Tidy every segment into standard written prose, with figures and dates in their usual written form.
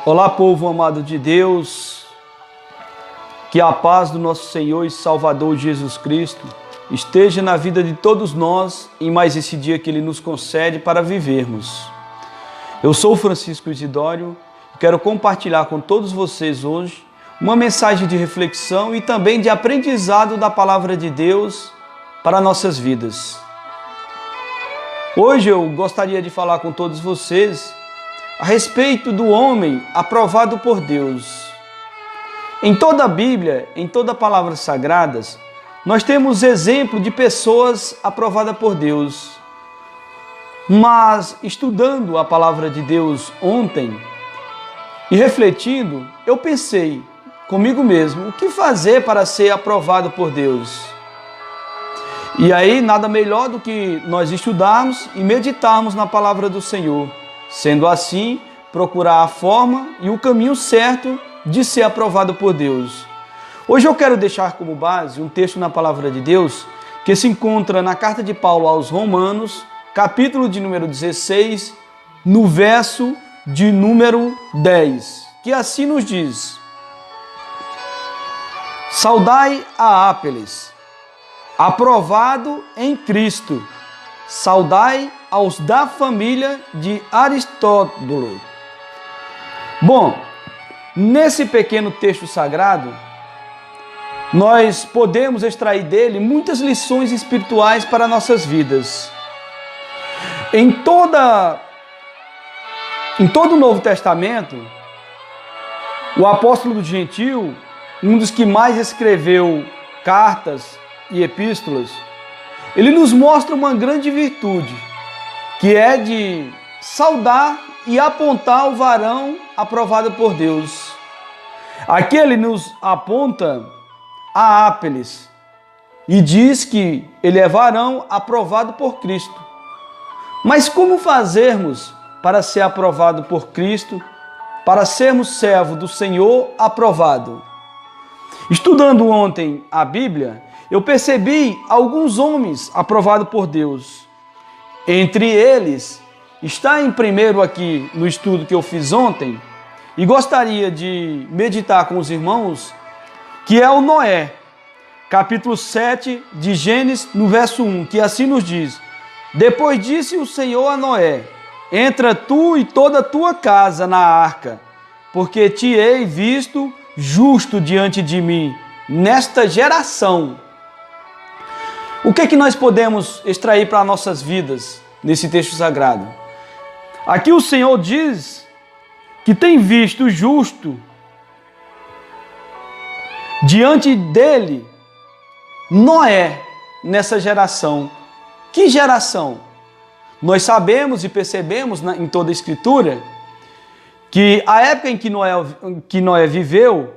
Olá, povo amado de Deus, que a paz do nosso Senhor e Salvador Jesus Cristo esteja na vida de todos nós em mais esse dia que Ele nos concede para vivermos. Eu sou Francisco Isidório e quero compartilhar com todos vocês hoje uma mensagem de reflexão e também de aprendizado da Palavra de Deus para nossas vidas. Hoje eu gostaria de falar com todos vocês a respeito do homem aprovado por Deus. Em toda a Bíblia, em todas as palavras sagradas, nós temos exemplo de pessoas aprovadas por Deus. Mas estudando a palavra de Deus ontem e refletindo, eu pensei comigo mesmo, o que fazer para ser aprovado por Deus? E aí, nada melhor do que nós estudarmos e meditarmos na palavra do Senhor. Sendo assim, procurar a forma e o caminho certo de ser aprovado por Deus. Hoje eu quero deixar como base um texto na palavra de Deus que se encontra na carta de Paulo aos Romanos, capítulo de número 16, no verso de número 10, que assim nos diz: Saudai a Ápeles, aprovado em Cristo. Saudai aos da família de Aristóbulo. Bom, nesse pequeno texto sagrado, nós podemos extrair dele muitas lições espirituais para nossas vidas. Em todo o Novo Testamento, o apóstolo gentil, um dos que mais escreveu cartas e epístolas, ele nos mostra uma grande virtude, que é de saudar e apontar o varão aprovado por Deus. Aqui ele nos aponta a Ápeles e diz que ele é varão aprovado por Cristo. Mas como fazermos para ser aprovado por Cristo, para sermos servo do Senhor aprovado? Estudando ontem a Bíblia, eu percebi alguns homens aprovados por Deus. Entre eles, está em primeiro aqui no estudo que eu fiz ontem, e gostaria de meditar com os irmãos, que é o Noé, capítulo 7 de Gênesis, no verso 1, que assim nos diz: Depois disse o Senhor a Noé: Entra tu e toda a tua casa na arca, porque te hei visto justo diante de mim nesta geração. O que nós podemos extrair para nossas vidas nesse texto sagrado? Aqui o Senhor diz que tem visto justo diante dele Noé nessa geração. Que geração? Nós sabemos e percebemos em toda a Escritura que a época em que Noé viveu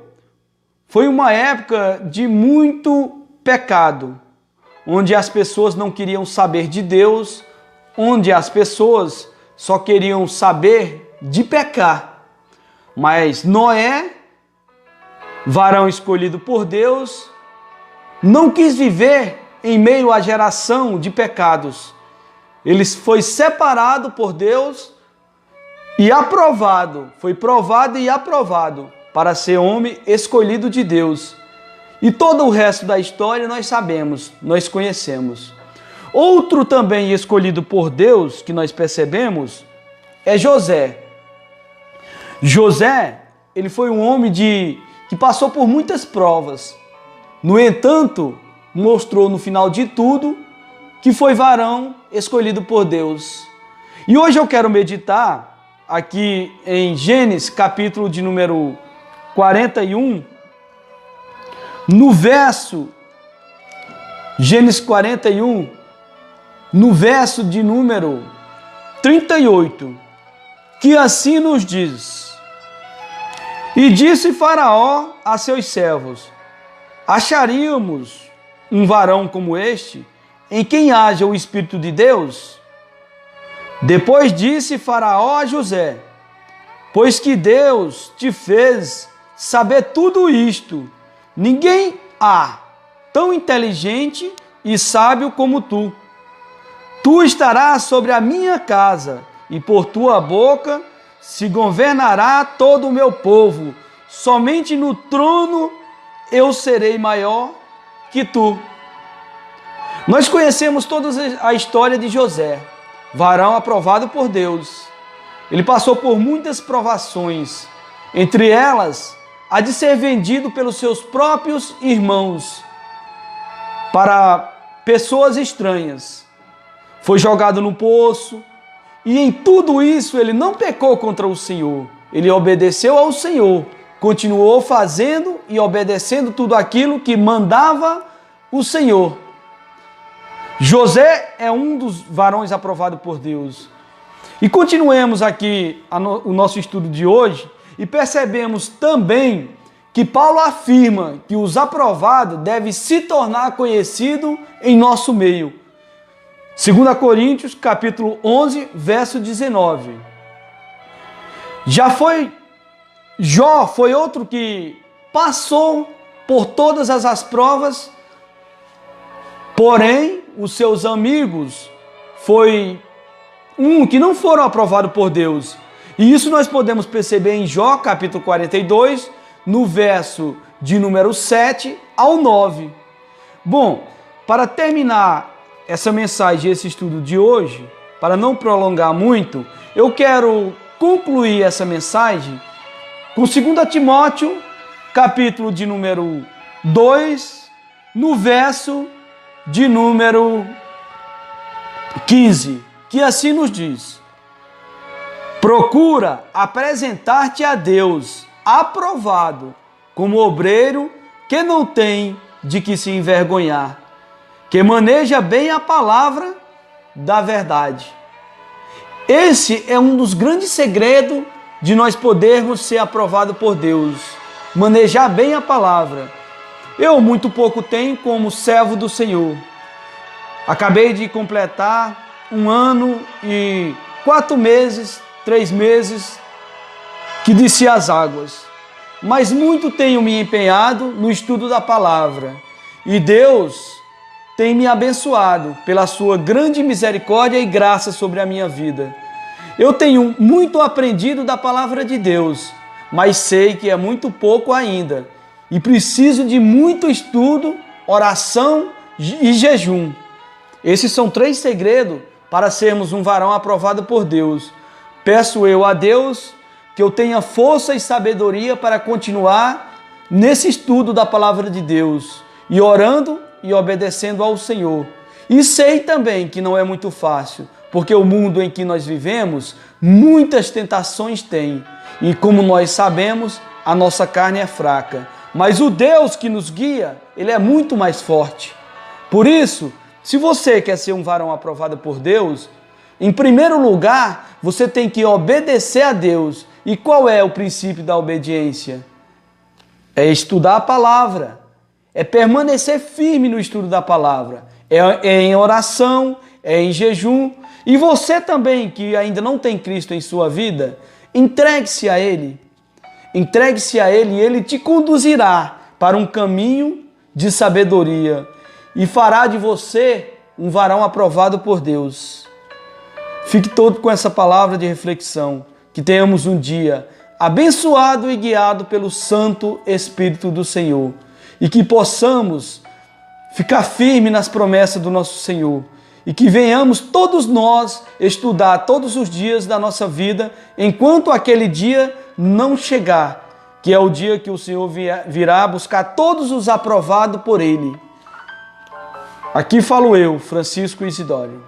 foi uma época de muito pecado, onde as pessoas não queriam saber de Deus, onde as pessoas só queriam saber de pecar. Mas Noé, varão escolhido por Deus, não quis viver em meio à geração de pecados. Ele foi separado por Deus e aprovado, foi provado e aprovado para ser homem escolhido de Deus. E todo o resto da história nós sabemos, nós conhecemos. Outro também escolhido por Deus, que nós percebemos, é José. José, ele foi um homem que passou por muitas provas. No entanto, mostrou no final de tudo que foi varão escolhido por Deus. E hoje eu quero meditar aqui em Gênesis, capítulo de número 41, no verso, Gênesis 41, no verso de número 38, que assim nos diz: E disse Faraó a seus servos: Acharíamos um varão como este, em quem haja o Espírito de Deus? Depois disse Faraó a José: Pois que Deus te fez saber tudo isto, ninguém há tão inteligente e sábio como tu. Tu estarás sobre a minha casa, e por tua boca se governará todo o meu povo. Somente no trono eu serei maior que tu. Nós conhecemos toda a história de José, varão aprovado por Deus. Ele passou por muitas provações, entre elas a de ser vendido pelos seus próprios irmãos para pessoas estranhas. Foi jogado no poço e em tudo isso ele não pecou contra o Senhor. Ele obedeceu ao Senhor, continuou fazendo e obedecendo tudo aquilo que mandava o Senhor. José é um dos varões aprovados por Deus. E continuemos aqui o nosso estudo de hoje e percebemos também que Paulo afirma que os aprovados devem se tornar conhecidos em nosso meio. 2 Coríntios, capítulo 11, verso 19. Jó foi outro que passou por todas as provas, porém, os seus amigos que não foram aprovados por Deus. E isso nós podemos perceber em Jó, capítulo 42, no verso de número 7 ao 9. Bom, para terminar essa mensagem, esse estudo de hoje, para não prolongar muito, eu quero concluir essa mensagem com 2 Timóteo, capítulo de número 2, no verso de número 15, que assim nos diz: procura apresentar-te a Deus aprovado, como obreiro que não tem de que se envergonhar, que maneja bem a palavra da verdade. Esse é um dos grandes segredos de nós podermos ser aprovados por Deus, manejar bem a palavra. Eu muito pouco tenho como servo do Senhor. Acabei de completar 1 ano e 4 meses, 3 meses que desci as águas. Mas muito tenho me empenhado no estudo da palavra. E Deus tem me abençoado pela sua grande misericórdia e graça sobre a minha vida. Eu tenho muito aprendido da palavra de Deus, mas sei que é muito pouco ainda. E preciso de muito estudo, oração e jejum. Esses são 3 segredos para sermos um varão aprovado por Deus. Peço eu a Deus que eu tenha força e sabedoria para continuar nesse estudo da palavra de Deus, e orando e obedecendo ao Senhor. E sei também que não é muito fácil, porque o mundo em que nós vivemos, muitas tentações tem. E como nós sabemos, a nossa carne é fraca. Mas o Deus que nos guia, Ele é muito mais forte. Por isso, se você quer ser um varão aprovado por Deus, em primeiro lugar, você tem que obedecer a Deus. E qual é o princípio da obediência? É estudar a palavra, é permanecer firme no estudo da palavra, é em oração, é em jejum. E você também, que ainda não tem Cristo em sua vida, entregue-se a Ele. Entregue-se a Ele e Ele te conduzirá para um caminho de sabedoria e fará de você um varão aprovado por Deus. Fique todo com essa palavra de reflexão, que tenhamos um dia abençoado e guiado pelo Santo Espírito do Senhor e que possamos ficar firme nas promessas do nosso Senhor e que venhamos todos nós estudar todos os dias da nossa vida enquanto aquele dia não chegar, que é o dia que o Senhor virá buscar todos os aprovados por Ele. Aqui falo eu, Francisco Isidório.